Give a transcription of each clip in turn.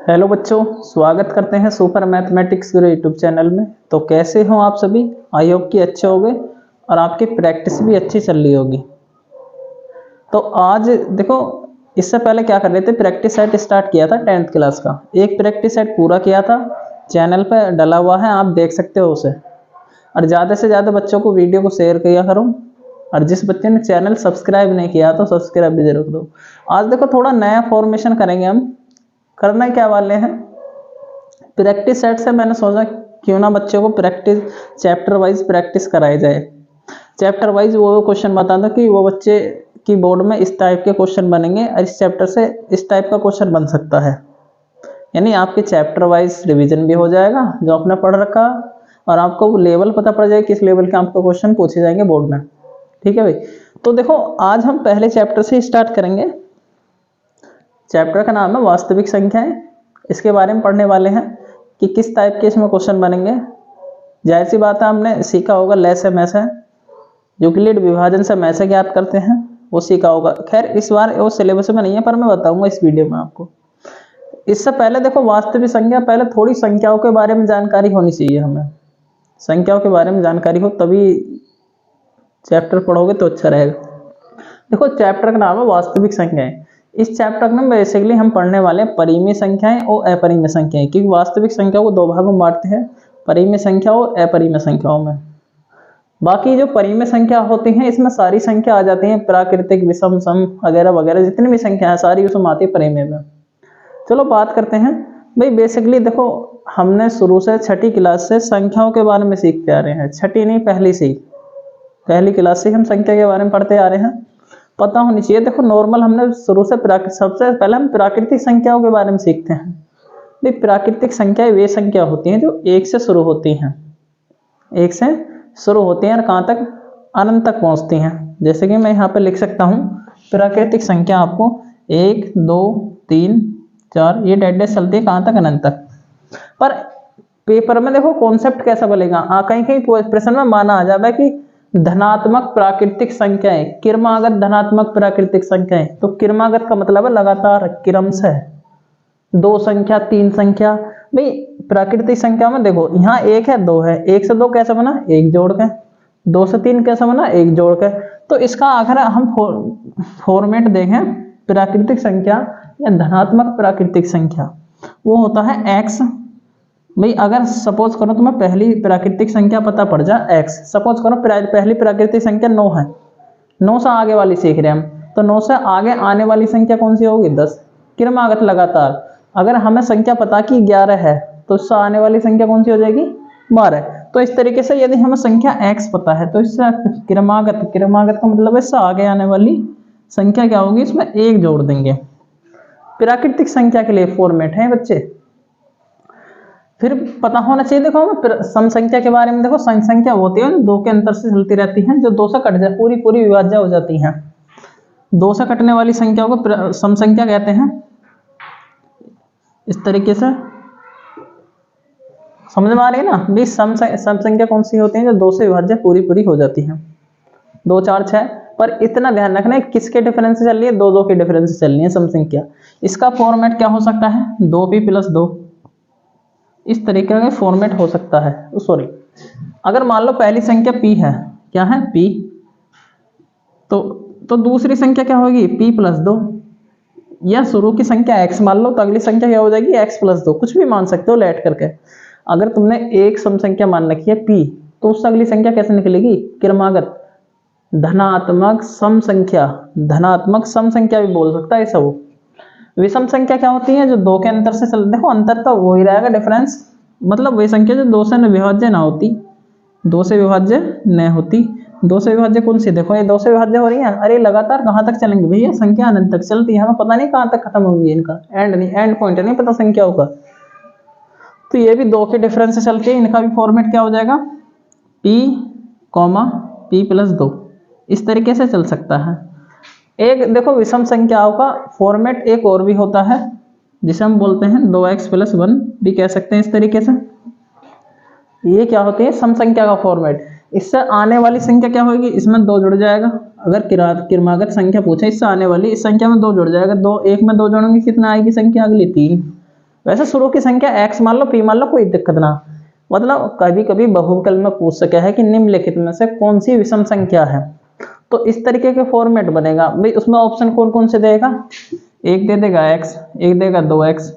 Hello बच्चों, स्वागत करते हैं सुपर मैथमेटिक्स गुरु यूट्यूब चैनल में। तो कैसे हो आप सभी? आई होप कि अच्छे होंगे और आपकी प्रैक्टिस भी अच्छी चल रही होगी। तो आज देखो, इससे पहले क्या कर रहे थे, प्रैक्टिस सेट स्टार्ट किया था 10th क्लास का। एक प्रैक्टिस सेट पूरा किया था, चैनल पर डला हुआ है, आप देख सकते हो उसे। और ज़्यादा से ज़्यादा बच्चों को वीडियो को शेयर किया करो। और जिस बच्चे ने चैनल सब्सक्राइब नहीं किया तो सब्सक्राइब भी जरूर दो। आज देखो थोड़ा नया फॉर्मेशन करेंगे हम। करना क्या वाले हैं, प्रैक्टिस सेट से मैंने सोचा क्यों ना बच्चों को प्रैक्टिस चैप्टर वाइज प्रैक्टिस कराई जाए। चैप्टर वाइज वो क्वेश्चन बता दो कि वो बच्चे की बोर्ड में इस टाइप के क्वेश्चन बनेंगे और इस चैप्टर से इस टाइप का क्वेश्चन बन सकता है। यानी आपके चैप्टर वाइज रिवीजन भी हो जाएगा जो आपने पढ़ रखा, और आपको वो लेवल पता पड़ जाएगा किस लेवल के आपको क्वेश्चन पूछे जाएंगे बोर्ड में। ठीक है भाई। तो देखो आज हम पहले चैप्टर से स्टार्ट करेंगे। चैप्टर का नाम है वास्तविक संख्याएं। इसके बारे में पढ़ने वाले हैं कि किस टाइप के इसमें क्वेश्चन बनेंगे। जाहिर सी बात है, हमने सीखा होगा लेस है मैस है, यूक्लिड विभाजन से मैसे ज्ञात करते हैं, वो सीखा होगा। खैर इस बार वो सिलेबस में नहीं है, पर मैं बताऊंगा इस वीडियो में आपको। इससे पहले देखो वास्तविक संख्या, पहले थोड़ी संख्याओं के बारे में जानकारी होनी चाहिए हमें। संख्याओं के बारे में जानकारी हो तभी चैप्टर पढ़ोगे तो अच्छा रहेगा। देखो चैप्टर का नाम है वास्तविक संख्याएं। इस चैप्टर में बेसिकली हम पढ़ने वाले हैं परिमेय संख्याएं और अपरिमेय संख्याएं, क्योंकि वास्तविक संख्या को दो भागों में बांटते हैं, परिमेय संख्या और अपरिमेय संख्याओं में। बाकी जो परिमेय संख्या होती हैं इसमें सारी संख्या आ जाती हैं, प्राकृतिक, विषम, सम वगैरह वगैरह जितनी भी संख्या है सारी उसमें आती है परिमेय में। चलो बात करते हैं भाई। बेसिकली देखो हमने शुरू से छठी क्लास से संख्याओं के बारे में सीखते आ रहे हैं। छठी नहीं, पहली से ही, पहली क्लास से हम संख्या के बारे में पढ़ते आ रहे हैं। पता होनी चाहिए। देखो नॉर्मल हमने शुरू से सबसे पहले हम प्राकृतिक संख्याओं के बारे में सीखते हैं। भाई प्राकृतिक संख्याएं वे संख्या होती हैं जो एक से शुरू होती हैं, एक से शुरू होती हैं और कहाँ तक, अनंत तक पहुंचती हैं। जैसे कि मैं यहाँ पे लिख सकता हूँ प्राकृतिक संख्या आपको 1 2 3 4 ये डैश चलती है कहाँ तक, अनंत तक। पर पेपर में देखो कॉन्सेप्ट कैसा बोलेगा, कहीं कहीं प्रश्न में माना आ जाता है कि धनात्मक प्राकृतिक संख्याएं, क्रमागत धनात्मक प्राकृतिक संख्याएं। तो क्रमागत का मतलब है लगातार, क्रम से, दो संख्या, तीन संख्या। भाई प्राकृतिक संख्या में देखो यहाँ एक है, दो है, एक से दो कैसे बना, एक जोड़ के, दो से तीन कैसे बना, एक जोड़ के। तो इसका अगर हम फॉर्मेट देखें प्राकृतिक संख्या या धनात्मक प्राकृतिक संख्या, वो होता है एक्स। भाई अगर सपोज करो तुम्हें पहली प्राकृतिक संख्या पता पड़ जा x, सपोज करो पहली प्राकृतिक संख्या 9 है, 9 से आगे वाली सीख रहे हैं हम, तो 9 से आगे आने वाली संख्या कौन सी होगी, 10, क्रमागत लगातार। अगर हमें संख्या पता कि 11 है तो उससे आने वाली संख्या कौन सी हो जाएगी, 12। तो इस तरीके से यदि हमें संख्या x पता है तो इससे क्रमागत का मतलब इससे आगे आने वाली संख्या क्या होगी, इसमें एक जोड़ देंगे। प्राकृतिक संख्या के लिए फॉर्मेट है बच्चे। फिर पता होना चाहिए, देखो सम संख्या के बारे में, देखो सम संख्या होती है दो के अंतर से चलती रहती हैं, जो दो से कट जाए पूरी पूरी विभाज्य हो जाती हैं। दो से कटने वाली संख्याओं को सम संख्या कहते हैं। इस तरीके से समझ में आ रही है ना भी। सम संख्या कौन सी होती है, जो दो से विभाज्य पूरी पूरी हो जाती हैं, 2 4 6। पर इतना ध्यान रखना है किसके डिफरेंस से चल रही है, दो के डिफरेंस से चल रही है सम संख्या। इसका फॉर्मेट क्या हो सकता है, 2p + 2, इस तरीके का फॉर्मेट हो सकता है। सॉरी, अगर मान लो पहली संख्या p है, क्या है p, तो दूसरी संख्या क्या होगी, p + 2, या शुरू की संख्या x मान लो तो अगली संख्या क्या हो जाएगी, x + 2, कुछ भी मान सकते हो लेट करके। अगर तुमने एक सम संख्या मान रखी है p, तो उससे अगली संख्या कैसे निकलेगी, क्रमागत धनात्मक सम संख्या, धनात्मक सम संख्या भी बोल सकता है ऐसा। वो विषम संख्या क्या होती है, जो दो के अंतर से चल, देखो अंतर तो वही रहेगा, डिफरेंस, मतलब वही संख्या जो दो से विभाज्य ना होती, दो से विभाज्य न होती। दो से विभाज्य कौन सी, देखो ये दो से विभाज्य हो रही है, अरे लगातार कहाँ तक चलेंगे भैया, संख्या अनंत तक चलती है, हमें पता नहीं कहाँ तक खत्म होगी, इनका एंड नहीं, एंड पॉइंट नहीं पता संख्याओं का। तो ये भी दो के डिफरेंस से चलती है, इनका भी फॉर्मेट क्या हो जाएगा, p, p + 2, इस तरीके से चल सकता है। एक देखो विषम संख्याओं का फॉर्मेट एक और भी होता है, जिसे हम बोलते हैं 2x + 1 भी कह सकते हैं इस तरीके से। ये क्या होती है, सम संख्या का फॉर्मेट। इससे आने वाली संख्या क्या होगी, इसमें 2 जुड़ जाएगा। अगर क्रमागत संख्या पूछे इससे आने वाली, इस संख्या में 2 जुड़ जाएगा, 2 एक में 2 जोड़ेंगे कितना आएगी संख्या, अगली 3। वैसे शुरू की संख्या x मान लो, p मान लो, कोई दिक्कत ना। मतलब कभी कभी बहुविकल्प में पूछ सके है कि निम्नलिखित में से कौन सी विषम संख्या है, तो इस तरीके के फॉर्मेट बनेगा भाई। उसमें ऑप्शन कौन कौन से देगा, एक दे देगा x, एक देगा 2x,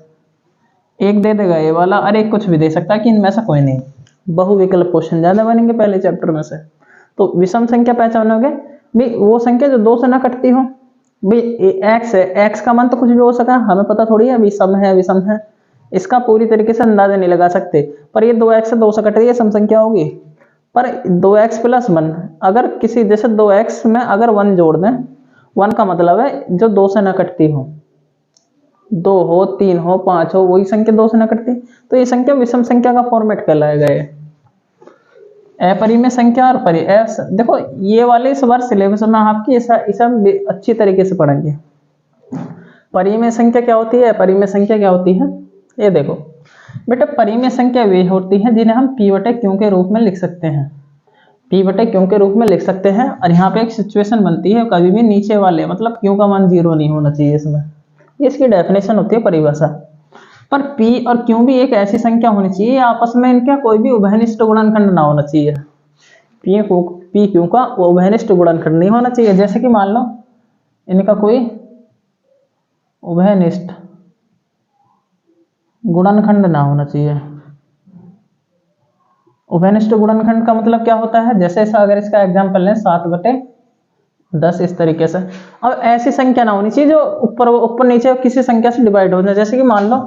एक दे देगा ये वाला, और एक कुछ भी दे सकता है कि इनमें से कोई नहीं। बहुविकल्प क्वेश्चन ज्यादा बनेंगे पहले चैप्टर में से। तो विषम संख्या पहचानोगे भाई वो संख्या जो 2 से ना कटती हो। भाई x है, x का मान तो कुछ भी हो सका, हमें पता थोड़ी है विषम है विषम है, इसका पूरी तरीके से अंदाजा नहीं लगा सकते। पर ये 2x से 2 से कट रही है, सम संख्या होगी। पर 2x + 1, अगर किसी जैसे 2x में अगर 1 जोड़ दें, 1 का मतलब है जो 2 से ना कटती हो, 2 हो, 3 हो, 5 हो, वही संख्या 2 से ना कटती, तो ये संख्या विषम संख्या का फॉर्मेट कहलाएगा। ये अपरिमेय संख्या और देखो ये वाले इस बार सिलेबस में आपकी इसे अच्छी तरीके से पढ़ेंगे। परिमेय संख्या क्या होती है, अपरिमेय संख्या क्या होती है, ये देखो बेटा। परिमेय संख्या वे होती है जिन्हें हम p/q के रूप में लिख सकते हैं, p/q के रूप में लिख सकते हैं। और यहाँ पे एक सिचुएशन बनती है, कभी भी नीचे वाले मतलब q का मान 0 नहीं होना चाहिए इसमें, ये इसकी डेफिनेशन होती है, परिभाषा। पर p और q भी एक ऐसी संख्या होनी चाहिए आपस में इनका कोई भी उभयनिष्ठ गुणनखंड ना होना चाहिए। p q का उभयनिष्ठ गुणनखंड नहीं होना चाहिए। जैसे कि मान लो इनका कोई उभयनिष्ठ गुणनखंड ना होना चाहिए। उभयनिष्ठ गुणनखंड का मतलब क्या होता है, जैसे अगर इसका एग्जांपल लें 7/10 इस तरीके से। अब ऐसी संख्या ना होनी चाहिए जो ऊपर नीचे किसी संख्या से डिवाइड हो जाए। जैसे कि मान लो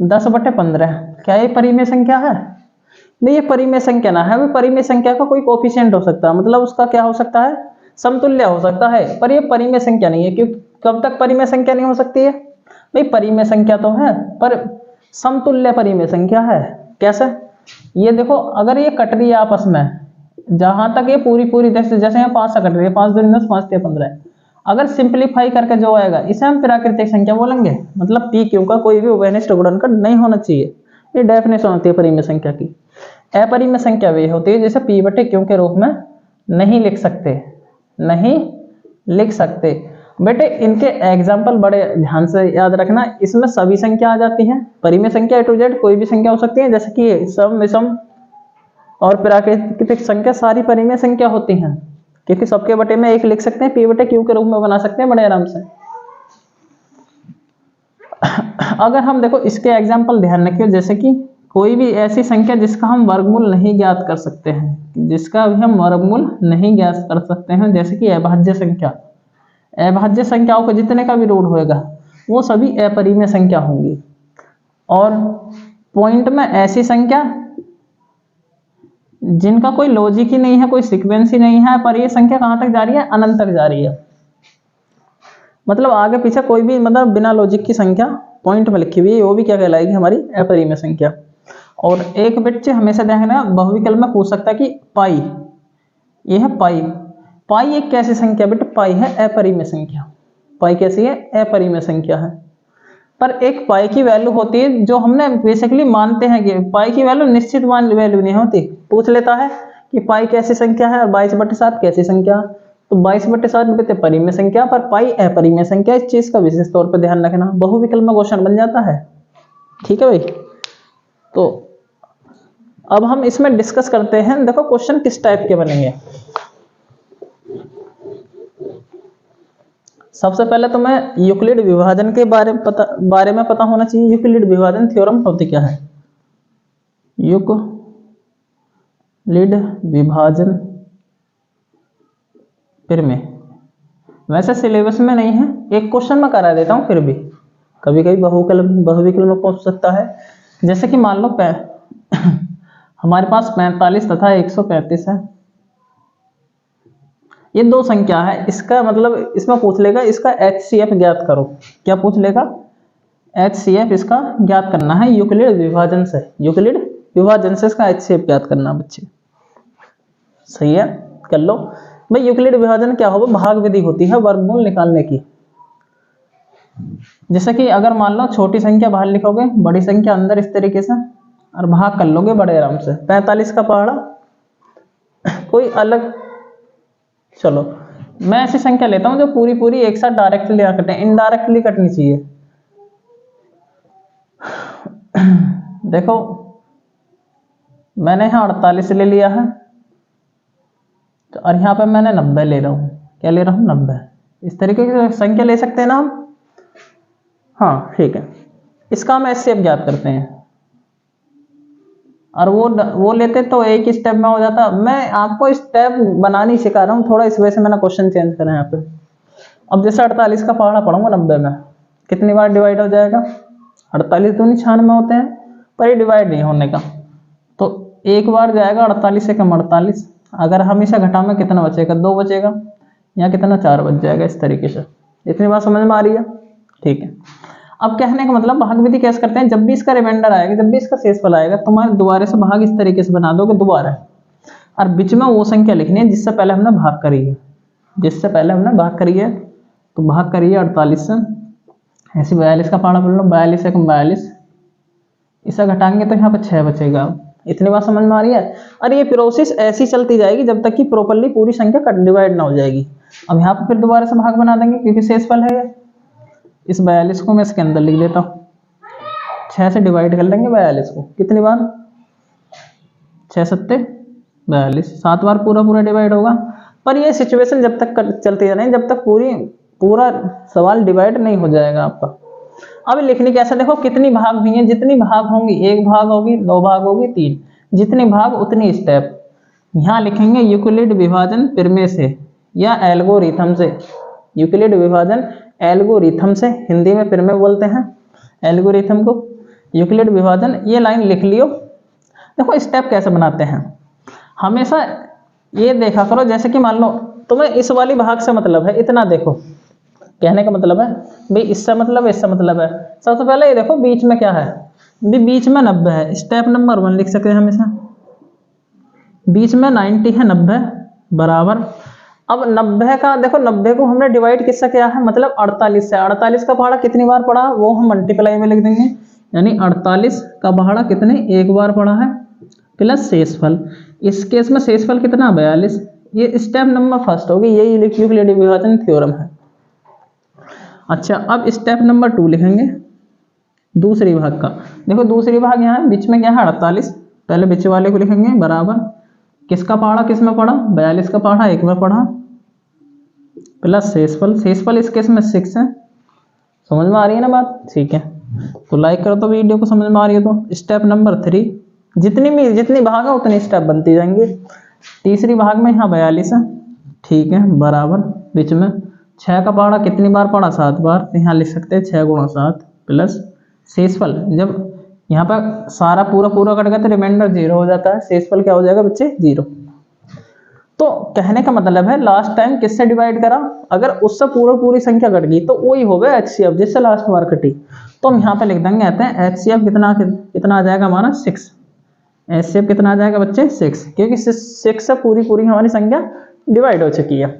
10/15, क्या ये परिमेय संख्या है? नहीं, ये परिमेय संख्या ना है। परिमेय संख्या का कोई कोफिशिएंट हो सकता है, मतलब उसका क्या हो सकता है, समतुल्य हो सकता है, पर ये परिमेय संख्या नहीं है। क्योंकि कब तक परिमेय संख्या नहीं हो सकती है भाई, परिमेय संख्या तो है पर समतुल्य परिमेय संख्या है। कैसे, ये देखो अगर ये कट रही है आपस में, जहां तक ये पूरी जैसे यहाँ 5 से कट रही है, 5 दूनी 10, 5 तिया 15, अगर सिंप्लीफाई करके जो आएगा इसे हम प्राकृतिक संख्या बोलेंगे। मतलब p q का कोई भी उभयनिष्ठ गुणनखंड नहीं होना चाहिए, ये डेफिनेशन होती है परिमेय संख्या की। अपरिमेय संख्या वे होती है जिसे p/q के रूप में नहीं लिख सकते। बेटे इनके एग्जाम्पल बड़े ध्यान से याद रखना, इसमें सभी संख्या आ जाती हैं। परिमेय संख्या A to Z कोई भी संख्या हो सकती है, जैसे कि सम, विषम और प्राकृतिक संख्या सारी परिमेय संख्या होती हैं, क्योंकि सबके बटे में 1 लिख सकते हैं, p/q के रूप में बना सकते हैं बड़े आराम से। अगर हम देखो इसके एग्जाम्पल ध्यान रखिए, जैसे कि कोई भी ऐसी संख्या जिसका हम वर्गमूल नहीं ज्ञात कर सकते हैं, जैसे कि अभाज्य संख्या। अभाज्य संख्याओं को जितने का भी रूट होएगा वो सभी अपरिमेय संख्या होंगी। और पॉइंट में ऐसी संख्या जिनका कोई लॉजिक ही नहीं है, कोई सीक्वेंस ही नहीं है, पर ये संख्या कहां तक जा रही है, अनंत तक जा रही है। मतलब आगे पीछे कोई भी मतलब बिना लॉजिक की संख्या पॉइंट में लिखी हुई है, वो भी क्या कहलाएगी, हमारी अपरिमेय संख्या। और एक बच्चे हमेशा देखना बहुविकल्प में पूछ सकता है कि पाई, ये है पाई एक कैसी संख्या, बेटा पाई है अपरिमेय संख्या। पाई कैसी है, अपरिमेय संख्या है। पर एक पाई की वैल्यू होती है जो हमने बेसिकली मानते हैं कि पाई की वैल्यू निश्चित वैल्यू नहीं होती। पूछ लेता है कि पाई कैसी संख्या है और 22/7 कैसी संख्या, तो 22/7 परिमेय संख्या, पर पाई अपरिमेय संख्या। इस चीज का विशेष तौर पर ध्यान रखना, बहुविकल्प में क्वेश्चन बन जाता है। ठीक है भाई, तो अब हम इसमें डिस्कस करते हैं। देखो क्वेश्चन किस टाइप के बनेंगे। सबसे पहले तो मैं यूक्लिड विभाजन के बारे में पता होना चाहिए। यूक्लिड विभाजन थ्योरम होती क्या है, यूक्लिड विभाजन प्रमेय। वैसे सिलेबस में नहीं है, एक क्वेश्चन में करा देता हूं, फिर भी कभी कभी बहुविकल्प में पूछ सकता है। जैसे कि मान लो हमारे पास 45 तथा 135 है, ये दो संख्या है। इसका मतलब इसमें पूछ लेगा इसका HCF ज्ञात करो। क्या पूछ लेगा, HCF इसका ज्ञात करना है यूक्लिड विभाजन से। यूक्लिड विभाजन से इसका HCF ज्ञात करना बच्चे, सही है, कर लो भाई। यूक्लिड विभाजन क्या होगा, भाग विधि होती है वर्गमूल निकालने की। जैसे कि अगर मान लो छोटी संख्या बाहर लिखोगे, बड़ी संख्या अंदर, इस तरीके से, और भाग कर लोगे बड़े आराम से। 45 का पहाड़ा कोई अलग, चलो मैं ऐसी संख्या लेता हूं जो पूरी एक साथ डायरेक्टली ना कटे, इनडायरेक्टली कटनी चाहिए। देखो मैंने यहाँ 48 ले लिया है, तो और यहाँ पे मैंने 90 ले रहा हूँ। क्या ले रहा हूँ? 90। इस तरीके की संख्या ले सकते हैं ना हम। हाँ ठीक है, इसका हम HCF ज्ञात करते हैं, और वो लेते तो एक ही स्टेप में हो जाता। मैं आपको स्टेप बना नहीं सिखा रहा हूँ थोड़ा, इस वजह से मैंने क्वेश्चन चेंज करा यहाँ पे। अब जैसे 48 का पहाड़ा पढ़ूंगा 90 में, कितनी बार डिवाइड हो जाएगा? 48 दूनी 96 होते हैं, पर ये डिवाइड नहीं होने का, तो एक बार जाएगा 48 से कम 48। अगर हम इसे घटाएं कितना बचेगा? 2 बचेगा, यहाँ कितना 4 बच जाएगा। इस तरीके से इतनी बात समझ में आ रही है? ठीक है। अब कहने का मतलब भाग विधि कैसे करते हैं, जब भी इसका रिमाइंडर आएगा, जब भी इसका शेषफल आएगा, तुम्हारे दोबारा से भाग इस तरीके से बना दोगे दोबारा, और बीच में वो संख्या लिखनी है जिससे पहले हमने भाग करी है। जिससे पहले हमने भाग करी है, तो भाग करिए 48 से। ऐसे 42 का पहाड़ा पढ़ लो, 42 से कम 42, इसे घटाएंगे तो यहाँ पर 6 बचेगा। इतनी बात समझ में आ रही है? और ये प्रोसेस ऐसी चलती जाएगी जब तक कि प्रॉपर्ली पूरी संख्या डिवाइड ना हो जाएगी। अब यहाँ पर फिर दोबारा से भाग बना देंगे क्योंकि शेषफल है। इस 42 को मैं इसके अंदर लिख देता हूँ, 6 से डिवाइड कर लेंगे 42 को। कितनी बार? 6 सत्ते 42, 7 बार पूरा पूरा डिवाइड होगा। पर ये सिचुएशन जब तक चलती जाए, जब तक पूरा सवाल डिवाइड नहीं हो जाएगा आपका। अब लिखने कैसे, देखो कितनी भाग हुई है, जितनी भाग होंगी, 1 भाग होगी, 2 भाग होगी, 3, जितनी भाग उतनी स्टेप। यहाँ लिखेंगे यूक्लिड विभाजन प्रमेय से या एल्गोरिथम से। यूक्लिड विभाजन एल्गोरिथम से, हिंदी में प्रमेय बोलते हैं एल्गोरिथम को। यूक्लिड विभाजन, ये लाइन लिख लियो। देखो स्टेप कैसे बनाते हैं, हमेशा ये देखा करो। जैसे कि मान लो तुम्हें इस वाली भाग से मतलब है इतना, देखो कहने का मतलब है भाई इससे मतलब है, इससे मतलब है। सबसे पहले ये देखो बीच में क्या है, बीच में 90 है। स्टेप नंबर 1 लिख सकते हैं हमेशा, बीच में 90 है, 90 बराबर। अब 90 का देखो, 90 को हमने डिवाइड किससे किया है, मतलब 48 से। 48 का पहाड़ा कितनी बार पड़ा वो हम मल्टीप्लाई में लिख देंगे, यानी 48 का पहाड़ा कितने, 1 बार पड़ा है, प्लस शेषफल। इस केस में शेषफल कितना, 42। ये स्टेप नंबर 1 होगी, यही यूक्लिड विभाजन थ्योरम है। अच्छा, अब स्टेप नंबर 2 लिखेंगे दूसरी भाग का। देखो दूसरी भाग यहाँ बीच में क्या है, 48। पहले बीच वाले को लिखेंगे बराबर, किसका पहाड़ा किस में पड़ा, 42 का पहाड़ा 1 में पड़ा, प्लस शेषफल। शेषफल इस केस में 6 है। समझ में आ रही है ना बात? ठीक है, तो लाइक करो तो वीडियो को, समझ में आ रही है तो। स्टेप नंबर 3, जितनी भाग है उतनी स्टेप बनती जाएंगे। तीसरी भाग में यहाँ 42 है, ठीक है, बराबर बीच में 6 का पहाड़ा कितनी बार पड़ा, 7 बार, तो यहाँ लिख सकते हैं 6 गुणा 7 प्लस शेषफल। जब यहाँ पर सारा पूरा कट गया तो रिमाइंडर 0 हो जाता है, शेषफल क्या हो जाएगा बच्चे, 0। तो कहने का मतलब है लास्ट टाइम किससे डिवाइड करा, अगर उससे पूरी संख्या कट गई तो वही होगा HCF, जिससे लास्ट बार कटी। तो हम यहाँ पे लिख देंगे, कहते हैं HCF कितना आ जाएगा हमारा, 6। HCF कितना आ जाएगा बच्चे, 6, क्योंकि 6 से पूरी हमारी संख्या डिवाइड हो चुकी है।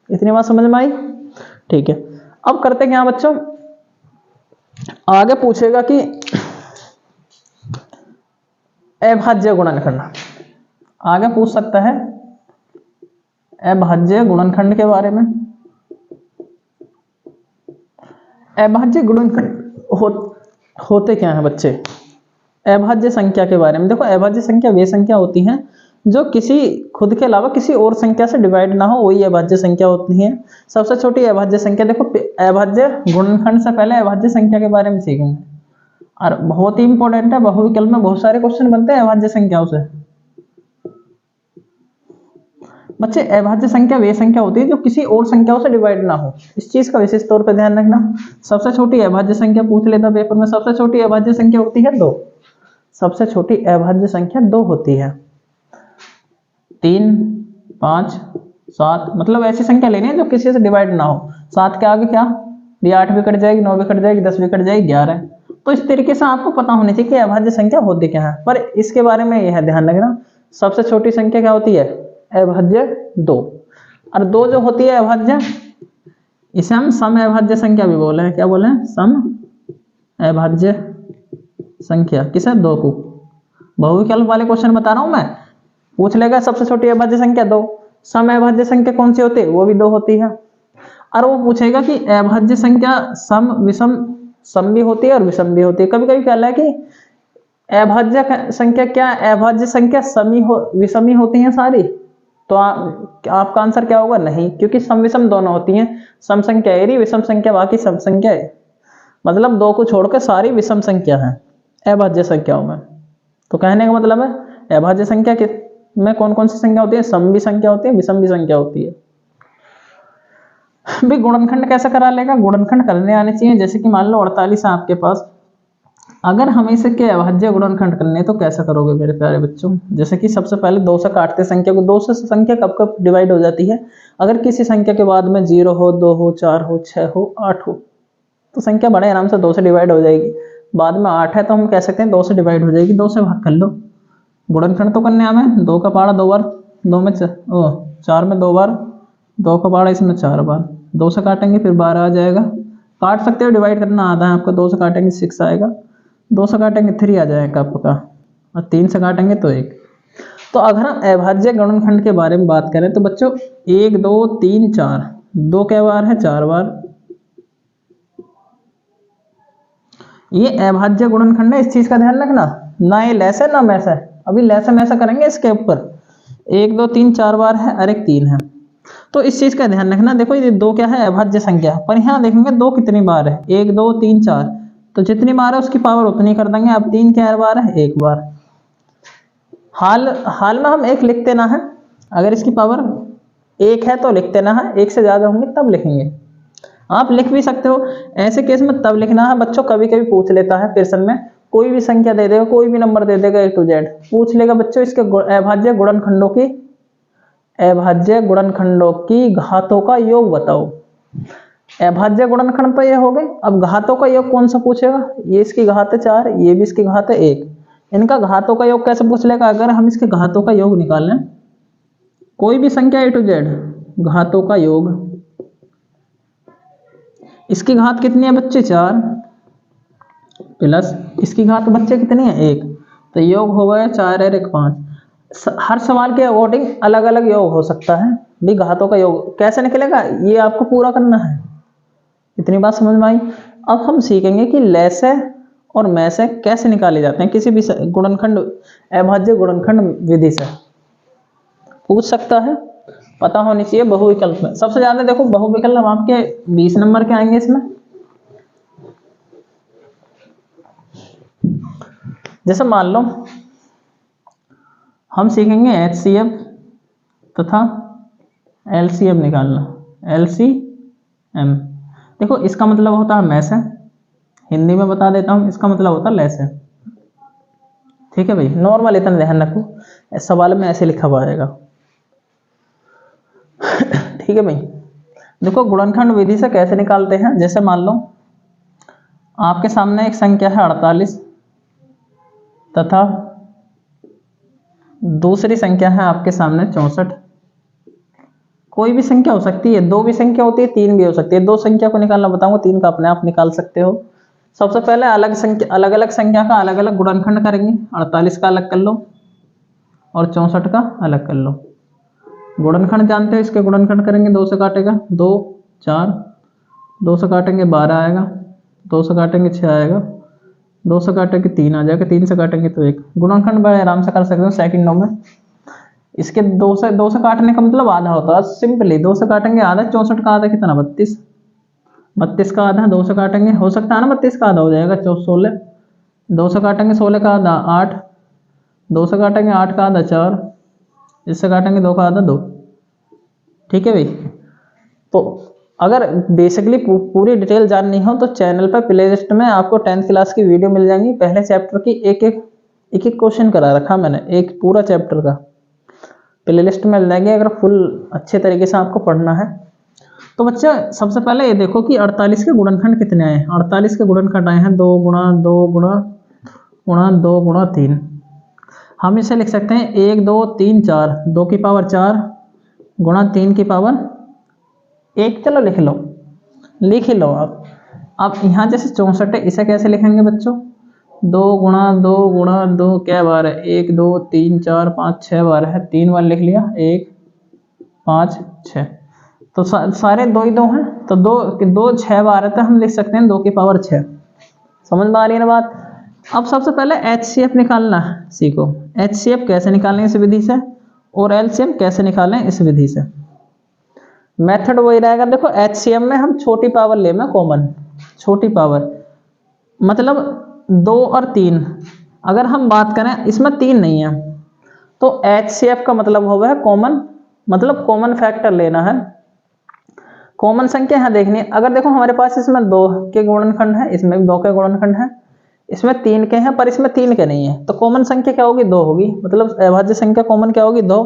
इतनी बात समझ में आई? ठीक है, अब करते क्या बच्चों, आगे पूछेगा कि अभाज्य गुणनखंड, आगे पूछ सकता है अभाज्य गुणनखंड के बारे में। अभाज्य गुणनखंड होते क्या हैं बच्चे, अभाज्य संख्या के बारे में। देखो अभाज्य संख्या वे संख्या होती हैं जो किसी खुद के अलावा किसी और संख्या से डिवाइड ना हो, वही अभाज्य संख्या होती है। सबसे छोटी अभाज्य संख्या, देखो अभाज्य गुणनखंड से पहले अभाज्य संख्या के बारे में सीखेंगे, और बहुत ही इंपॉर्टेंट है, बहुविकल्प में बहुत सारे क्वेश्चन बनते हैं अभाज्य संख्याओं से। बच्चे अभाज्य संख्या वे संख्या होती है जो किसी और संख्याओं से डिवाइड ना हो, इस चीज का विशेष तौर पर ध्यान रखना। सबसे छोटी अभाज्य संख्या पूछ लेता पेपर में, सबसे छोटी अभाज्य संख्या होती है 2। सबसे छोटी अभाज्य संख्या 2 होती है। 3, 5, 7, मतलब ऐसी संख्या लेनी है जो किसी से डिवाइड ना हो। 7 के आगे क्या, 8 भी कट जाएगी, 9 भी कट जाएगी, 10 भी कट जाएगी, 11। तो इस तरीके से आपको पता होनी चाहिए कि अभाज्य संख्या होती क्या है। पर इसके बारे में यह ध्यान रखना, सबसे छोटी संख्या क्या होती है, अभाज्य 2। और 2 जो होती है अभाज्य, इसे हम सम अभाज्य संख्या भी बोले हैं। क्या बोले हैं, सम अभाज्य संख्या। किसे, 2 को। बहुविकल्प वाले क्वेश्चन बता रहा हूं मैं, पूछ लेगा सबसे छोटी अभाज्य संख्या 2, सम अभाज्य संख्या कौन सी होती है, वो भी 2 होती है। और वो पूछेगा कि अभाज्य संख्या सम विषम, सम भी होती है और विषम भी होती है। कभी कभी क्या है कि अभाज्य संख्या क्या है? अभाज्य संख्या विषमी होती हैं सारी, तो आपका आंसर क्या होगा? नहीं, क्योंकि सम विषम दोनों होती हैं। सम संख्या एरी, विषम संख्या बाकी सम संख्या है, मतलब दो को छोड़कर सारी विषम संख्या है अभाज्य संख्याओं में। तो कहने का मतलब है अभाज्य संख्या में कौन कौन सी संख्या होती है? सम भी संख्या होती है, विषम भी संख्या होती है। भी गुणनखंड कैसे करा लेगा? गुणनखंड करने आने चाहिए। जैसे कि मान लो 48 है आपके पास, अगर हमें इसके अभाज्य गुणनखंड करने तो कैसे करोगे मेरे प्यारे बच्चों? जैसे कि सबसे पहले 2 से काटते संख्या को। 2 से संख्या कब कब डिवाइड हो जाती है? अगर किसी संख्या के बाद में 0 हो, 2 हो, 4 हो, 6 हो, 8 हो, तो संख्या बड़े आराम से 2 से डिवाइड हो जाएगी। बाद में 8 है तो हम कह सकते हैं 2 से डिवाइड हो जाएगी, 2 से भाग कर लो। गुणनखंड तो करने हमें 2 का पहाड़ा 2 बार, 2 में 4 में 2 बार, 2 का पहाड़ा इसमें 4 बार, 2 से काटेंगे फिर 12 आ जाएगा। काट सकते हो, डिवाइड करना आता है आपको। 2 से काटेंगे 6 आएगा, 2 से काटेंगे 3 आ जाएगा आपका, और 3 से काटेंगे तो 1। तो अगर हम अभाज्य गुणनखंड के बारे में बात करें तो बच्चों 1 2 3 4, 2 क्या बार है? 4 बार। ये अभाज्य गुणनखंड है, इस चीज का ध्यान रखना। ना ये लेस है ना मैस है, अभी लेस मैसा करेंगे इसके ऊपर। 1 2 3 4 बार है और एक 3 है, तो इस चीज का ध्यान रखना। देखो ये 2 क्या है? अभाज्य संख्या। पर यहाँ देखेंगे 2 कितनी बार है? 1 2 3 4, तो जितनी बार है उसकी पावर उतनी कर देंगे। अब 3 क्या बार है? 1 बार। हाल में हम 1 लिखते ना है, अगर इसकी पावर 1 है तो लिखते ना है, 1 से ज्यादा होंगे तब लिखेंगे। आप लिख भी सकते हो, ऐसे केस में तब लिखना है बच्चों। कभी कभी पूछ लेता है प्रश्न में, कोई भी संख्या दे देगा, कोई भी नंबर दे देगा, A to Z पूछ लेगा बच्चों इसके अभाज्य गुणनखंडों की घातों का योग बताओ। अभाज्य गुणनखंड तो ये हो गए। अब घातों का योग कौन सा पूछेगा? ये इसकी घात है 4, ये भी इसकी घात है 1, इनका घातों का योग कैसे पूछ लेगा? अगर हम इसके घातों का योग निकालें, कोई भी संख्या A to Z घातों का योग, इसकी घात कितनी है बच्चे? 4, प्लस इसकी घात बच्चे कितनी है? 1, तो योग हो गया 4 और 1 5। हर सवाल के अकॉर्डिंग अलग अलग योग हो सकता है। भी घातों का योग कैसे निकलेगा ये आपको पूरा करना है। इतनी बात समझ में आई? अब हम सीखेंगे कि लैसे और मैसे कैसे निकाले जाते हैं किसी भी गुणनखंड, अभाज्य गुणनखंड विधि से। पूछ सकता है, पता होनी चाहिए बहुविकल्प में। सबसे ज्यादा देखो बहुविकल्प आपके 20 नंबर के आएंगे इसमें। जैसे मान लो हम सीखेंगे HCF तथा LCM निकालना। LCM देखो इसका मतलब होता है मैस है, हिंदी में बता देता हूं, इसका मतलब होता है लेस है। ठीक है भाई, नॉर्मल इतना ध्यान रखो, सवाल में ऐसे लिखा हुआ आएगा। ठीक है भाई, देखो गुणनखंड विधि से कैसे निकालते हैं। जैसे मान लो आपके सामने एक संख्या है 48 तथा दूसरी संख्या है आपके सामने 64। कोई भी संख्या हो सकती है, 2 भी संख्या होती है, 3 भी हो सकती है। 2 संख्या को निकालना बताऊंगा, 3 का अपने आप निकाल सकते हो। सबसे पहले अलग अलग संख्या का अलग अलग गुणनखंड करेंगे। 48 का अलग कर लो और 64 का अलग कर लो। गुणनखंड जानते हो, इसके गुणनखंड करेंगे। 2 से काटेगा 2 4, 2 से काटेंगे 12 आएगा, 2 से काटेंगे 6 आएगा, 2 से काटेंगे 3 आ जाएगा, 3 से काटेंगे तो 1। गुणनखंड बड़े आराम से कर सकते हो सेकंडों में। इसके 2 से काटने का मतलब आधा होता है। सिंपली 2 से काटेंगे आधा, 64 का आधा कितना? 32। 32 का आधा 2 से काटेंगे, हो सकता है ना 32 का आधा हो जाएगा 16। 2 से काटेंगे 16 का आधा 8, 2 से काटेंगे 8 का आधा 4, इससे काटेंगे 2 का आधा 2। ठीक है भाई, तो अगर बेसिकली पूरी डिटेल जाननी हो तो चैनल पर प्लेलिस्ट में आपको 10th क्लास की वीडियो मिल जाएंगी। पहले चैप्टर की एक एक क्वेश्चन करा रखा मैंने, एक पूरा चैप्टर का प्लेलिस्ट में मिल जाएंगे अगर फुल अच्छे तरीके से आपको पढ़ना है तो। बच्चा सबसे पहले ये देखो कि 48 के गुणनखंड कितने आए हैं। 48 के गुणनखंड आए हैं 2 गुणा 2 गुणा गुणा 2 गुणा 3। हम इसे लिख सकते हैं 1 2 3 4, 2 की पावर 4 गुणा 3 की पावर 1। चलो लिख ही लो आप। अब यहाँ जैसे 64 है, इसे कैसे लिखेंगे बच्चों? 2 गुणा 2 गुणा 2 क्या बार है? 1 2 3 4 5 6 बार है, 3 बार लिख लिया, 1 5 6। तो सारे 2 ही 2 हैं, तो 2 6 बार है तो हम लिख सकते हैं 2 की पावर 6। समझ में आ रही है ना बात? अब सबसे पहले HCF निकालना सीखो। HCF कैसे निकालें इस विधि से, और LCM कैसे निकालें इस विधि से। मेथड वही रहेगा। देखो HCM में हम छोटी पावर लेना कॉमन, छोटी पावर मतलब 2 और 3। अगर हम बात करें इसमें 3 नहीं है, तो HCF का मतलब होगा कॉमन, मतलब कॉमन फैक्टर लेना है, कॉमन संख्या है देखनी है। अगर देखो हमारे पास इसमें 2 के गुणनखंड है, इसमें भी 2 के गुणनखंड है, इसमें 3 के हैं पर इसमें 3 के नहीं है, तो कॉमन संख्या क्या होगी, 2 होगी, मतलब अभाज्य संख्या कॉमन क्या होगी, 2।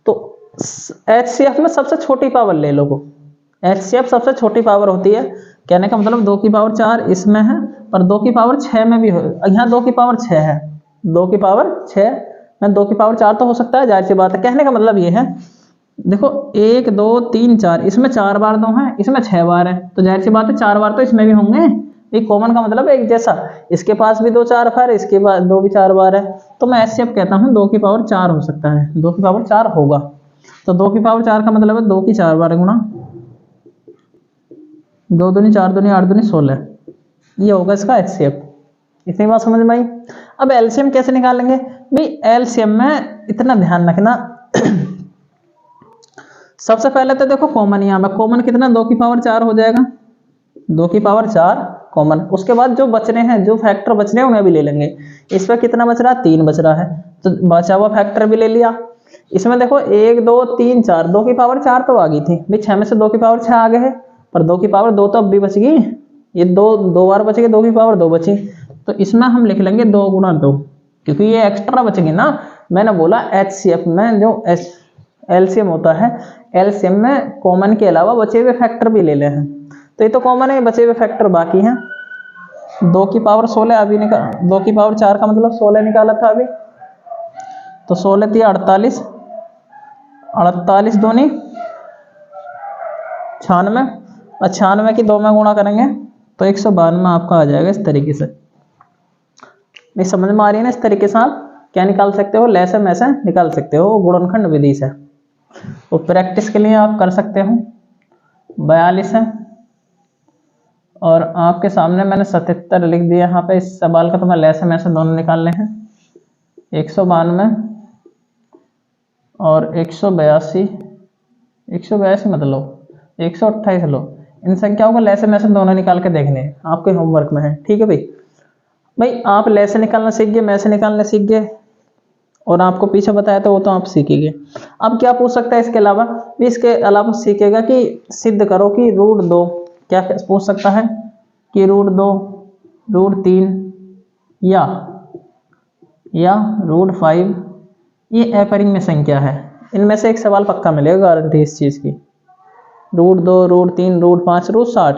तो HCF में सबसे छोटी पावर ले लो को, HCF सबसे छोटी पावर होती है, कहने का मतलब 2 की पावर 4 इसमें है, पर 2 की पावर 6 में भी हो, यहाँ 2 की पावर 6 है, 2 की पावर 6 में 2 की पावर 4 तो हो सकता है, जाहिर सी बात है। कहने का मतलब ये है, देखो 1 2 3 4, इसमें 4 बार 2 है, इसमें 6 बार है, तो जाहिर सी बात है 4 बार तो इसमें भी होंगे। एक कॉमन का मतलब एक जैसा, इसके पास भी 2 4 बार, इसके पास 2 भी 4 बार है, तो मैं HCF कहता हूँ 2 की पावर 4 हो सकता है, 2 की पावर 4 होगा। तो 2 की पावर 4 का मतलब है 2 की 4 बार गुणा 2 दूनी 4 दूनी 8 दूनी 16, ये होगा इसका HCF। इतनी बात समझ में आई। अब LCM कैसे निकालेंगे भाई, LCM में इतना ध्यान रखना सबसे पहले तो देखो कॉमन, यहाँ में कॉमन कितना, 2 की पावर 4 हो जाएगा, 2 की पावर 4 कॉमन। उसके बाद जो बच रहे हैं, जो फैक्टर बच रहे हैं उन्हें भी ले लेंगे। इस पर कितना बच रहा है, 3 बच रहा है, तो बचा हुआ फैक्टर भी ले लिया। इसमें देखो 1 2 3 4, 2 की पावर 4 तो आ गई थी भाई, 6 में से 2 की पावर 6 आ गए है, पर 2 की पावर 2 तो अब भी बच गई, ये 2 बार बच गई, 2 की पावर 2 बची, तो इसमें हम लिख लेंगे 2 गुणा 2, क्योंकि ये एक्स्ट्रा बचेगी ना। मैंने बोला HCF में जो LCM होता है, LCM में कॉमन के अलावा बचे हुए फैक्टर भी ले ले हैं, तो ये तो कॉमन है, बचे हुए फैक्टर बाकी हैं। 2 की पावर 16 अभी निकाल, 2 की पावर 4 का मतलब 16 निकाला था अभी, तो 16 थी 48, 48 दूनी 96, और 96 की 2 में गुणा करेंगे तो 192 आपका आ जाएगा। इस तरीके से नहीं समझ में आ रही है ना, इस तरीके से आप क्या निकाल सकते हो, लैसे में से निकाल सकते हो गुणनखंड विधि से। तो प्रैक्टिस के लिए आप कर सकते हो। 42 है और आपके सामने मैंने 77 लिख दिया यहाँ पे। इस सवाल का तो मैं लैसे में से दोनों निकालने हैं, 192 और 182, 182 मतलब 128 लो। इन संख्याओं को लैसे में से दोनों निकाल के देखने हैं, आपके होमवर्क में है, ठीक है भाई। भाई आप लैसे निकालना सीख गए, मैसे निकालना सीख गए, और आपको पीछे बताया तो वो तो आप सीखेंगे। अब क्या पूछ सकता है इसके अलावा, इसके अलावा सीखेगा कि सिद्ध करो कि √2, क्या पूछ सकता है कि √2, √3 या √5 ये अपरिमेय संख्या है। इनमें से एक सवाल पक्का मिलेगा, गारंटी इस चीज की। √2, √3, √5, √60।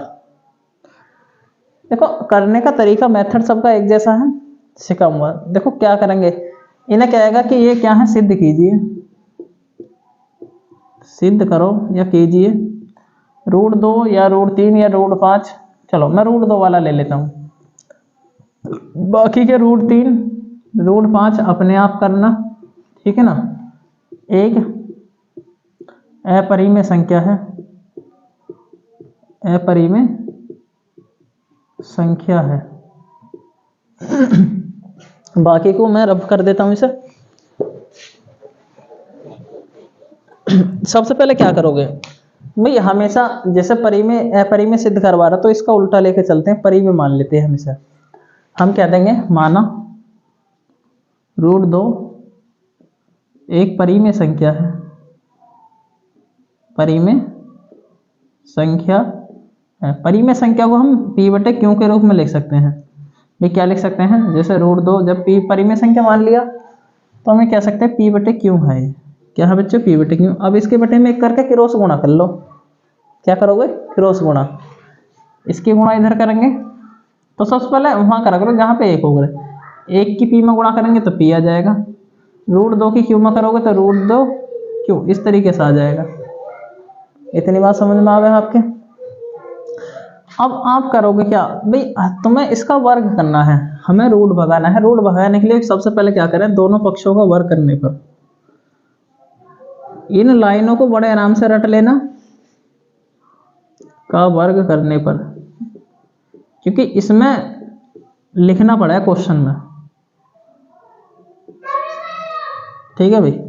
देखो करने का तरीका, मेथड सबका एक जैसा है, सिखा हुआ। देखो क्या करेंगे, इन्हें कहेगा कि ये क्या है, सिद्ध कीजिए, सिद्ध करो या कीजिए √2 या √3 या √5। चलो मैं √2 वाला ले लेता हूँ, बाकी के √3 √5 अपने आप करना, ठीक है ना। एक अपरिमेय संख्या है, अपरिमेय संख्या है। बाकी को मैं रब कर देता हूं इसे। सबसे पहले क्या करोगे भाई, हमेशा जैसे परिमेय अपरिमेय सिद्ध करवा रहा तो इसका उल्टा लेके चलते हैं, परिमेय मान लेते हैं हमेशा। हम क्या देंगे, माना √2 एक परिमेय संख्या है, परिमेय संख्या है। परिमेय संख्या को हम P/Q के रूप में लिख सकते हैं। ये क्या लिख सकते हैं, जैसे √2 जब P परिमेय संख्या मान लिया तो हमें कह सकते हैं P/Q है। क्या है बच्चों, P/Q। अब इसके बटे में एक करके क्रॉस गुणा कर लो। क्या करोगे, क्रॉस गुणा। इसकी गुणा इधर करेंगे तो सबसे पहले वहां करा करो जहां पे 1 होगा, 1 की P में गुणा करेंगे तो P आ जाएगा, √2 की Q में करोगे तो √2Q, इस तरीके से आ जाएगा। इतनी बात समझ में आ गया आपके। अब आप करोगे क्या भाई, तुम्हें इसका वर्ग करना है, हमें रूट भगाना है। रूट भगाने के लिए सबसे पहले क्या करें, दोनों पक्षों का वर्ग करने पर इन लाइनों को बड़े आराम से रट लेना, का वर्ग करने पर, क्योंकि इसमें लिखना पड़ा है क्वेश्चन में, ठीक है भाई।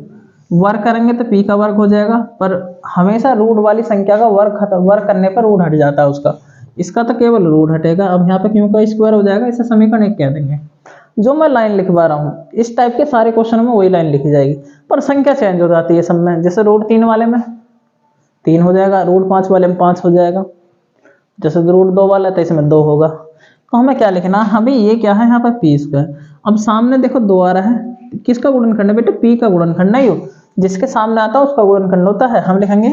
वर्ग करेंगे तो p का वर्ग हो जाएगा, पर हमेशा रूट वाली संख्या का वर्ग करने पर रूट हट जाता है उसका, इसका तो केवल रूट हटेगा। अब यहाँ पे क्यों का स्क्वायर हो जाएगा, इसे समीकरण 1 कह देंगे। जो मैं लाइन लिखवा रहा हूँ इस टाइप के सारे क्वेश्चन में वही लाइन लिखी जाएगी, पर संख्या चेंज हो जाती है सब में। जैसे रूट 3 वाले में 3 हो जाएगा, रूट 5 वाले में 5 हो जाएगा, जैसे रूट 2 वाला है तो इसमें 2 होगा। तो हमें क्या लिखना है, अभी ये क्या है यहाँ पर पी स्क्वायर। अब सामने देखो 2 आ रहा है, किसका गुणनखंड है बेटा, पी का गुणनखंड। नहीं हो, जिसके सामने आता है उसका गुणनखंड होता है। हम लिखेंगे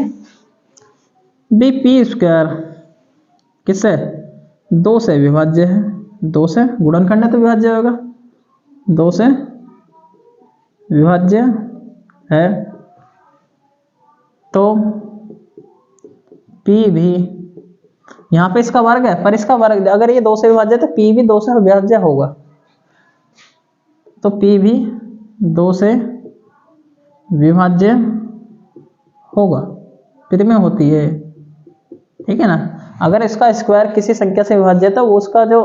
बी पी स्क्वायर किससे, 2 से विभाज्य है, 2 से गुणनखंड है तो विभाज्य होगा, 2 से विभाज्य है। तो P भी यहाँ पे इसका वर्ग है, पर इसका वर्ग अगर ये 2 से विभाज्य है तो P भी 2 से विभाज्य होगा, तो P भी 2 से विभाज्य होगा, प्रीमेय होती है, ठीक है ना। अगर इसका स्क्वायर किसी संख्या से विभाज्य है तो उसका जो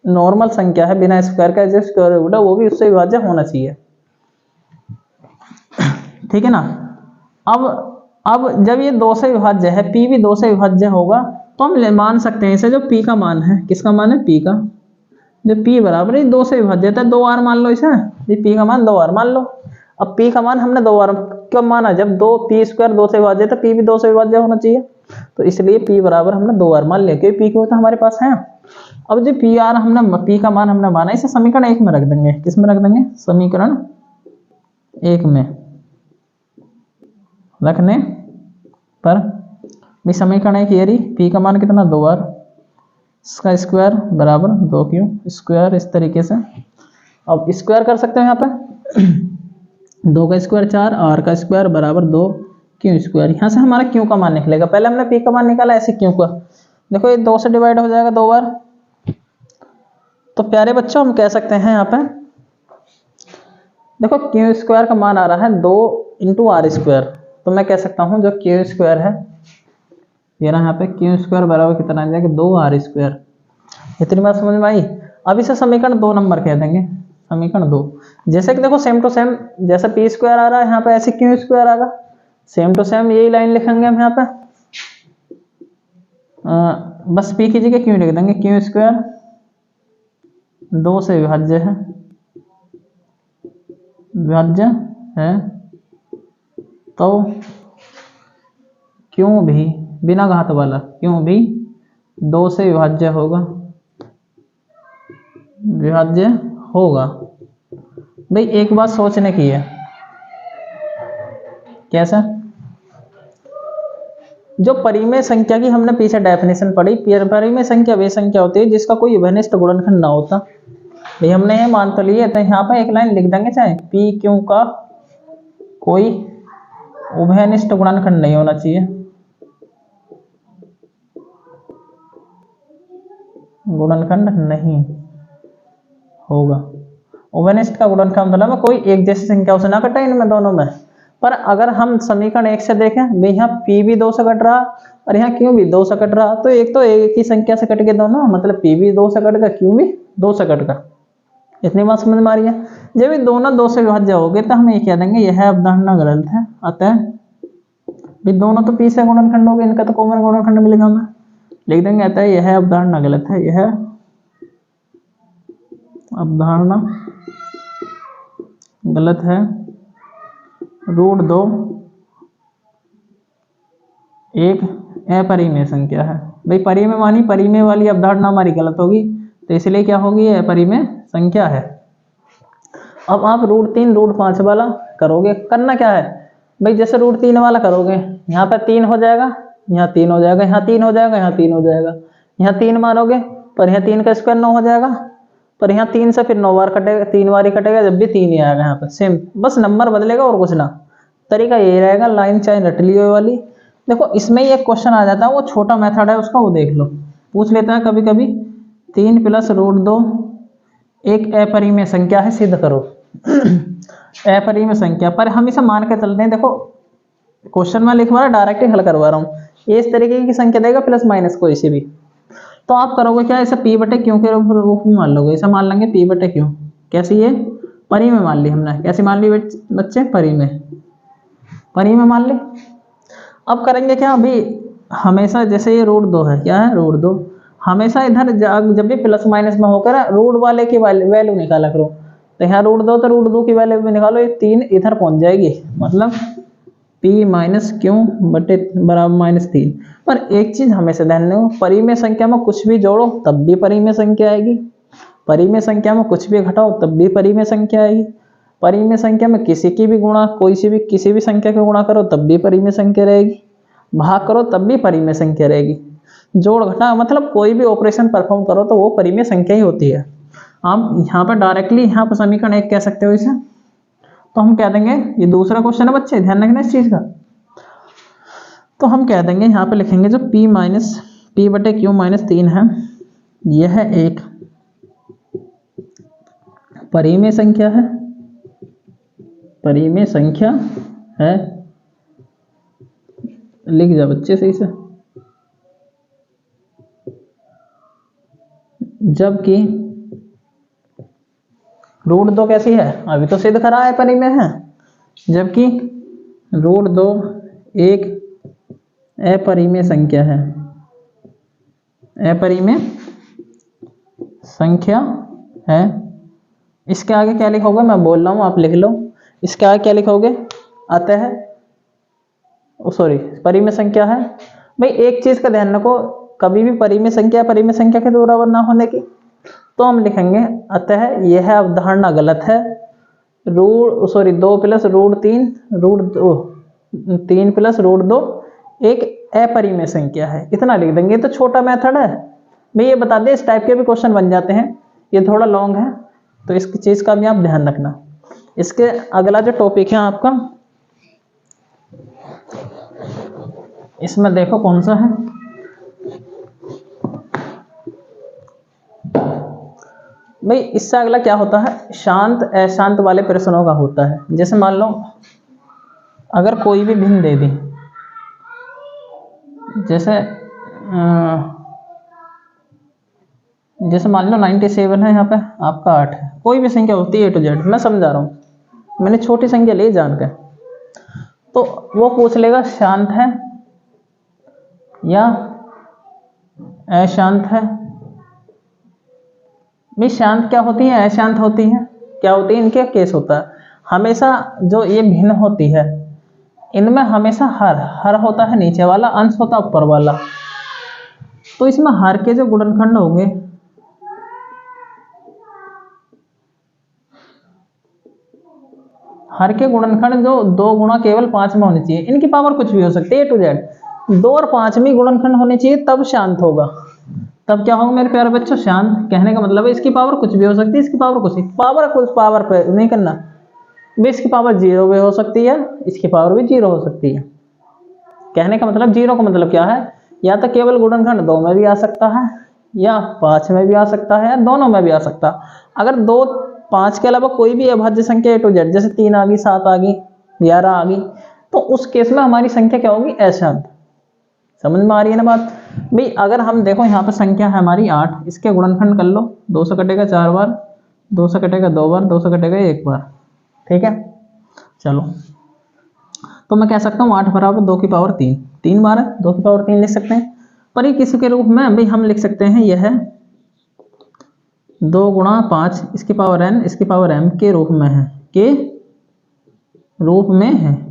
नॉर्मल संख्या है बिना स्क्वायर का जो स्क्वायर रूट है वो भी उससे विभाज्य होना चाहिए, ठीक है ना। अब जब ये 2 से विभाज्य है, P भी 2 से विभाज्य होगा, तो हम मान सकते हैं इसे जो P का मान है, किसका मान है, P का, जो P बराबर है 2 से विभाज्य है, 2 बार मान लो इसे, ये P का मान 2 बार मान लो। अब P का मान हमने 2 बार क्यों माना, जब 2 P स्क्वायर 2 से विभाज्य है तो P भी 2 से विभाज्य होना चाहिए, तो इसलिए P बराबर हमने 2 बार मान लिया, क्योंकि P क्यों था हमारे पास है। अब जो P का मान हमने माना, इसे समीकरण 1 में रख देंगे, किस में रख देंगे, समीकरण 1 में रखने पर भी समीकरण 1 ये रही, P का मान कितना 2 बार, इसका स्क्वायर बराबर 2 क्यों स्क्वायर, इस तरीके से। अब स्क्वायर कर सकते हैं यहाँ पे 2 का स्क्वायर 4, r का स्क्वायर बराबर 2 क्यों स्क्वायर। यहाँ से हमारा क्यों का मान निकलेगा, पहले हमने P का मान निकाला, ऐसे क्यों का देखो ये 2 से डिवाइड हो जाएगा 2 बार। तो प्यारे बच्चों हम कह सकते हैं यहाँ पे देखो क्यू स्क्वायर का मान आ रहा है 2 इंटू आर स्क्वायर, तो मैं कह सकता हूँ जो क्यू स्क्वायर है ये ना, यहाँ पे क्यू स्क्वायर बराबर कितना आ जाएगा 2 आर स्क्वायर। इतनी बात समझ में आई। अब इसे समीकरण 2 नंबर कह देंगे, समीकरण 2। जैसे कि देखो सेम टू सेम जैसे पी स्क्वायर आ रहा है यहाँ पे ऐसे क्यू स्क्वायर आएगा, सेम टू सेम यही लाइन लिखेंगे हम यहाँ पे, बस पी की जगह क्यों लिख देंगे, क्यू स्क्वायर 2 से विभाज्य है, विभाज्य है, तो क्यों भी बिना घात वाला, क्यों भी 2 से विभाज्य होगा, विभाज्य होगा। भाई एक बात सोचने की है, कैसा, जो परिमेय संख्या की हमने पीछे डेफिनेशन पढ़ी, परिमेय संख्या वे संख्या होती है जिसका कोई उभयनिष्ठ गुणनखंड ना होता। भाई हमने ये मान तो लिए, तो यहाँ पे एक लाइन लिख देंगे, चाहे पी क्यू का कोई उभयनिष्ठ गुणनखंड नहीं होना चाहिए, गुणनखंड नहीं होगा। उभयनिष्ठ का गुणनखंड मतलब कोई एक जैसी संख्या से ना कटे इनमें दोनों में। पर अगर हम समीकरण 1 से देखें, भाई यहाँ P भी 2 से कट रहा और यहाँ Q भी 2 से कट रहा, तो एक तो एक ही संख्या से कट के दोनों, मतलब P भी 2 से कट गया, Q भी 2 से कट गया। इतनी बात समझ में आ रही है। जब ये दोनों 2 से विभाज्य हो गए तो हम ये कह देंगे यह अवधारणा गलत है, अतः भी दोनों तो P से गुणनखंड हो गए, इनका तो कॉमन गुणनखंड मिलेगा, हमें लिख देंगे अतः यह अवधारणा गलत है, यह अवधारणा गलत है। रूट 2 एक अपरिमेय संख्या है। भाई परिमेय मानी, परिमेय वाली अवधारणा हमारी गलत होगी, तो इसलिए क्या होगी, ये अपरिमेय संख्या है। अब आप रूट 3 रूट 5 वाला करोगे, करना क्या है भाई, जैसे रूट 3 वाला करोगे यहाँ पर 3 हो जाएगा, यहाँ 3 हो जाएगा, यहाँ 3 हो जाएगा, यहाँ 3 हो जाएगा, यहाँ 3 मारोगे पर यहाँ 3 का स्क्वायर 9 हो जाएगा, पर यहाँ 3 से फिर 9 बार कटेगा, 3 बार ही कटेगा, जब भी 3 ही आएगा यहाँ पर सेम, बस नंबर बदलेगा और कुछ ना। तरीका यही रहेगा, लाइन चाहे रट ली हो वाली। देखो इसमें ही एक क्वेश्चन आ जाता है, वो छोटा मेथड है उसका, वो देख लो, पूछ लेता है कभी कभी। 3 + रूट 2 एक अपरिमेय संख्या है, सिद्ध करो। अपरिमेय संख्या पर हम इसे मान के चलते हैं। देखो क्वेश्चन में लिखवा रहा, डायरेक्ट ही हल करवा रहा हूँ। ये इस तरीके की संख्या देगा प्लस माइनस कोई सी भी, तो आप करोगे क्या, इसे पी बटे क्यू के रूप में मान लोगे, इसे मान लेंगे पी बटे क्यू। कैसी है, परी में मान ली हमने, कैसी मान ली बच्चे, परी में, परी में मान ली। अब करेंगे क्या, अभी हमेशा जैसे ये रूट 2 है, क्या है रूट 2, हमेशा इधर जब भी प्लस माइनस में होकर रूट वाले की वैल्यू निकाला करो। तो यहाँ रूट 2 तो रूट 2 की वैल्यू भी निकालो, ये 3 इधर पहुंच जाएगी, मतलब p माइनस क्यू बटे बराबर -3। पर एक चीज हमेशा ध्यान रखो, परिमेय संख्या में कुछ भी जोड़ो तब भी परिमेय संख्या आएगी, परिमेय संख्या में कुछ भी घटाओ तब भी परिमेय संख्या आएगी, परिमेय संख्या में किसी की भी गुणा किसी भी संख्या की गुणा करो तब भी परिमेय संख्या रहेगी, भाग करो तब भी परिमेय संख्या रहेगी, जोड़ घटा मतलब कोई भी ऑपरेशन परफॉर्म करो तो वो परिमेय संख्या ही होती है। आप यहाँ पर डायरेक्टली यहाँ पर समीकरण 1 कह सकते हो इसे, तो हम कह देंगे, ये दूसरा क्वेश्चन है बच्चे, ध्यान रखना इस चीज का। तो हम कह देंगे यहाँ पे लिखेंगे जो p बटे क्यू -3 है, यह एक परिमेय संख्या है, परिमेय संख्या है, लिख जा बच्चे सही से। जबकि रूट 2 कैसी है, अभी तो सिद्ध करा है परिमेय है, जबकि रूट 2 एक अपरिमेय संख्या है, अपरिमेय संख्या है। इसके आगे क्या लिखोगे, मैं बोल रहा हूं आप लिख लो, इसके आगे क्या लिखोगे, अतः सॉरी परिमेय संख्या है। भाई एक चीज का ध्यान रखो, कभी भी परिमेय संख्या के बराबर ना होने की, तो हम लिखेंगे अतः यह अवधारणा गलत है, 2 प्लस रूट 3 प्लस रूट 2 एक अपरिमेय संख्या है, इतना लिख देंगे। तो छोटा मेथड है, मैं ये बता दें इस टाइप के भी क्वेश्चन बन जाते हैं, ये थोड़ा लॉन्ग है तो इस चीज का भी आप ध्यान रखना। इसके अगला जो टॉपिक है आपका, इसमें देखो कौन सा है, भाई इससे अगला क्या होता है, शांत अशांत वाले प्रश्नों का होता है। जैसे मान लो अगर कोई भी भिन्न दे दी, जैसे मान लो 97 है, यहाँ पे आपका 8 है, कोई भी संख्या होती है A to Z, मैं समझा रहा हूँ, मैंने छोटी संख्या ली जानकर, तो वो पूछ लेगा शांत है या अशांत है। भाई शांत क्या होती है, अशांत होती है, क्या होती है, इनके केस होता है हमेशा जो ये भिन्न होती है, इनमें हमेशा हर होता है नीचे वाला, अंश होता है ऊपर वाला। तो इसमें हर के जो गुणनखंड होंगे, हर के गुणनखंड जो 2 गुणा केवल 5 में होनी चाहिए, इनकी पावर कुछ भी हो सकती है A to Z, 2 और 5 में गुणनखंड होने चाहिए तब शांत होगा। तब क्या होगा मेरे प्यारे बच्चों, शांत। कहने का मतलब है इसकी पावर कुछ भी हो सकती है, इसकी पावर कुछ पावर पे नहीं करना, इसकी पावर 0 भी हो सकती है, इसकी पावर भी 0 हो सकती है। कहने का मतलब 0 का मतलब क्या है, या तो केवल गुणनखंड 2 में भी आ सकता है, या 5 में भी आ सकता है, या दोनों में भी आ सकता है। अगर 2 5 के अलावा कोई भी अभाज्य संख्या A to Z, जैसे 3 आ गई, 7 आ गई, 11 आ गई, तो उस केस में हमारी संख्या क्या होगी, अशांत। समझ में आ रही है ना बात। भाई अगर हम देखो यहाँ पे संख्या है हमारी 8, इसके गुणनखंड कर लो, 2 से कटेगा 4 बार, 2 से कटेगा 2 बार, 2 से कटेगा 1 बार, ठीक है। चलो तो मैं कह सकता हूँ 8 बराबर 2 की पावर 3, 3 बार है 2 की पावर 3 लिख सकते हैं। पर ये किसी के रूप में भाई हम लिख सकते हैं, यह 2 गुणा 5 इसकी पावर n इसकी पावर m के रूप में है, के रूप में है।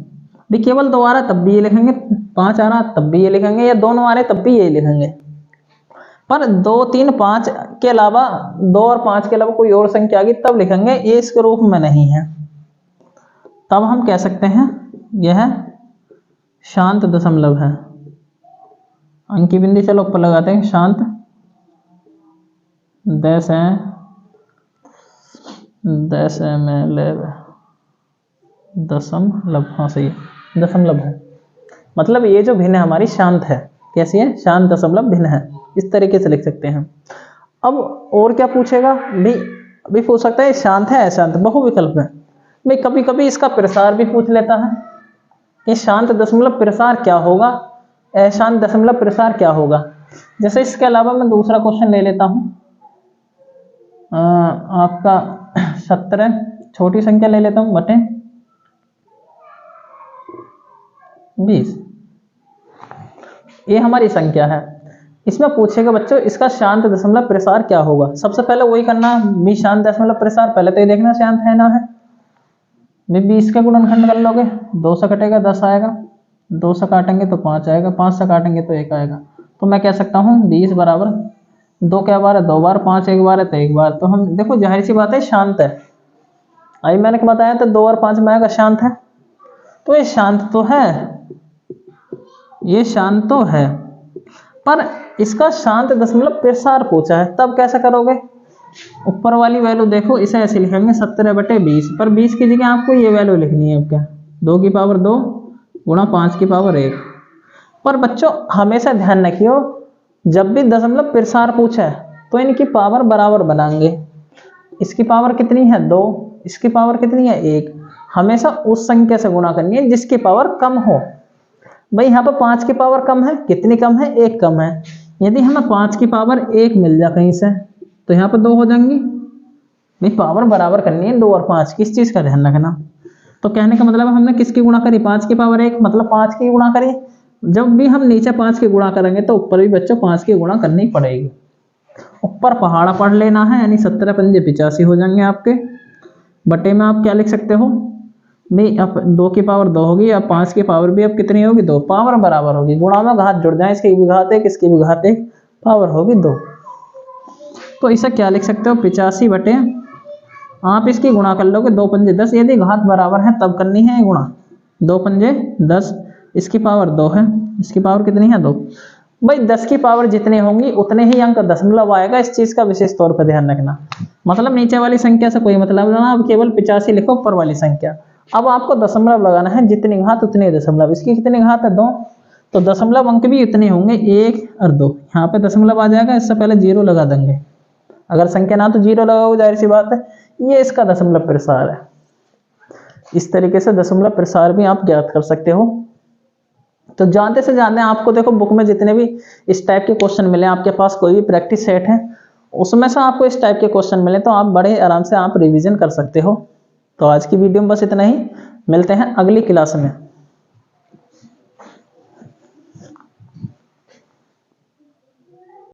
भी केवल 2 आ रहा तब भी ये लिखेंगे, 5 आ रहा तब भी ये लिखेंगे, या दोनों आ रहे तब भी ये लिखेंगे। पर 2 3 5 के अलावा 2 और 5 के अलावा कोई और संख्या आ गई तब लिखेंगे, ये इसके रूप में नहीं है। तब हम कह सकते हैं यह शांत दशमलव है। अंक की बिंदी चलो ऊपर लगाते हैं, शांत दशमलव, हाँ सही है, दशमलव है। मतलब ये जो भिन्न है हमारी शांत है, कैसी है, शांत दशमलव भिन्न है, इस तरीके से लिख सकते हैं। अब और क्या पूछेगा, भी पूछ सकता है शांत है अशांत, बहुविकल्प है। भाई कभी कभी इसका प्रसार भी पूछ लेता है कि शांत दशमलव प्रसार क्या होगा, अशांत दशमलव प्रसार क्या होगा। जैसे इसके अलावा मैं दूसरा क्वेश्चन ले लेता हूँ, आपका 17 छोटी संख्या ले लेता हूँ बटे 20। ये हमारी संख्या है। इसमें पूछेगा बच्चों इसका शांत दशमलव प्रसार क्या होगा। सबसे पहले वही करना, भी शांत दशमलव प्रसार, पहले तो ये देखना शांत है ना है। 20 का गुणनखंड कर लोगे, 2 से कटेगा 10 आएगा, 2 से काटेंगे तो 5 आएगा, 5 से काटेंगे तो 1 आएगा। तो मैं कह सकता हूँ 20 बराबर 2 क्या बार है 2 बार, 5 1 बार है तो 1 बार। तो हम देखो जाहिर सी बात है शांत है। अभी मैंने बताया था 2 और 5 में आएगा शांत है, तो ये शांत तो है, ये शांत तो है, पर इसका शांत दशमलव प्रसार पूछा है। तब कैसे करोगे, ऊपर वाली वैल्यू देखो, इसे ऐसे लिखेंगे 17 बटे 20, पर 20 की जगह आपको ये वैल्यू लिखनी है। अब क्या 2 की पावर 2 गुणा 5 की पावर 1। पर बच्चों हमेशा ध्यान रखियो, जब भी दशमलव प्रसार पूछा है तो इनकी पावर बराबर बनाएंगे। इसकी पावर कितनी है 2, इसकी पावर कितनी है 1। हमेशा उस संख्या से गुणा करनी है जिसकी पावर कम हो। भाई यहाँ पर 5 की पावर कम है, कितनी कम है 1 कम है। यदि हमें 5 की पावर 1 मिल जाए कहीं से तो यहाँ पर 2 हो जाएंगी। भाई पावर बराबर करनी है 2 और 5 की, इस चीज़ का ध्यान रखना। तो कहने का मतलब हमने किसकी गुणा करी, 5 की पावर 1, मतलब 5 की गुणा करी। जब भी हम नीचे 5 की गुणा करेंगे तो ऊपर भी बच्चों 5 की गुणा करनी पड़ेगी। ऊपर पहाड़ा पढ़ लेना है, यानी 17 पंजे 85 हो जाएंगे आपके। बटे में आप क्या लिख सकते हो भाई, अब 2 की पावर 2 होगी, अब 5 की पावर भी अब कितनी होगी 2, पावर बराबर होगी। गुणा में घात जुड़ जाए, इसकी भी घात 1 इसकी भी घात 1, पावर होगी 2। तो इसे क्या लिख सकते हो 85 बटे, आप इसकी गुणा कर लोगे 2 पंजे 10, यदि घात बराबर है तब करनी है गुणा। 2 पंजे 10, इसकी पावर 2 है, इसकी पावर कितनी है 2। भाई 10 की पावर जितनी होंगी उतने ही अंक दशमलव आएगा, इस चीज का विशेष तौर पर ध्यान रखना। मतलब नीचे वाली संख्या से कोई मतलब ना, आप केवल 85 लिखो ऊपर वाली संख्या। अब आपको दशमलव लगाना है, जितनी घात उतने दशमलव। इसकी कितनी घात है 2, तो दशमलव अंक भी इतने होंगे 1 और 2। यहाँ पे दशमलव आ जाएगा, इससे पहले 0 लगा देंगे। अगर संख्या ना तो 0 लगाओगे, जाहिर सी बात है ये इसका दशमलव प्रसार है। इस तरीके से दशमलव प्रसार भी आप ज्ञात कर सकते हो। तो जानते से जानते आपको देखो बुक में जितने भी इस टाइप के क्वेश्चन मिले, आपके पास कोई भी प्रैक्टिस सेट है उसमें से आपको इस टाइप के क्वेश्चन मिले तो आप बड़े आराम से आप रिवीजन कर सकते हो। तो आज की वीडियो में बस इतना ही, मिलते हैं अगली क्लास में।